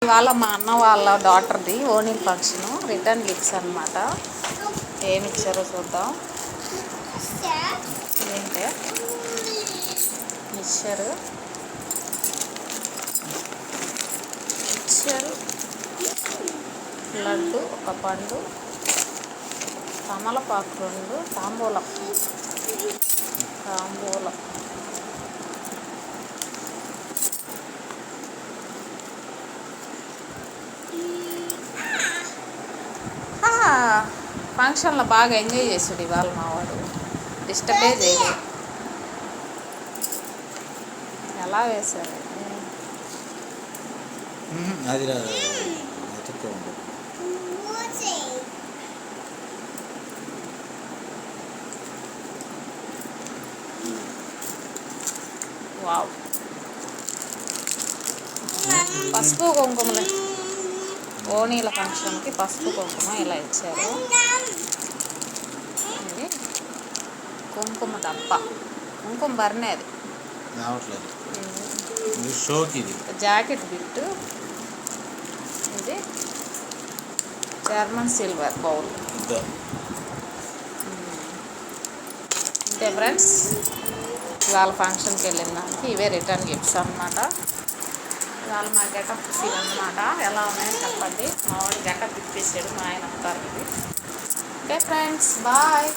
ఇవాళ మా అన్న వాళ్ళ డాటర్ది ఓణీల్ ఫంక్షన్, రిటర్న్ గిఫ్ట్స్ అనమాట. ఏమి ఇచ్చారో చూద్దాం. ఏంటి ఇచ్చారు లడ్డు, ఒక పండు, తమలపాకు 2, తాంబూలం. ఫంక్షన్లో బాగా ఎంజాయ్ చేసాడు ఇవాళ మావాడు, డిస్టర్బే చేయలేదు. ఎలా వేశారు అది వావ్, పసుపు కుంకుమలే. ఓణీల ఫంక్షన్కి పసుపు కుంకుమ ఇలా ఇచ్చారు. ఇది కుంకుమ డబ్బా, కుంకుమ బర్నే అది జాకెట్ బిట్టు. ఇది జర్మన్ సిల్వర్ బౌల్. అంతే ఫ్రెండ్స్, ఇవాళ ఫంక్షన్కి వెళ్ళిన దానికి ఇవే రిటర్న్ గిఫ్ట్స్ అన్నమాట. ఇవాళ మా గెటప్ అన్నమాట. ఎలా ఉన్నాయో చెప్పండి. మా వాడు గెటప్ ఇప్పేసాడు, మా ఆయన వస్తారు. ఇది ఓకే ఫ్రెండ్స్, బాయ్.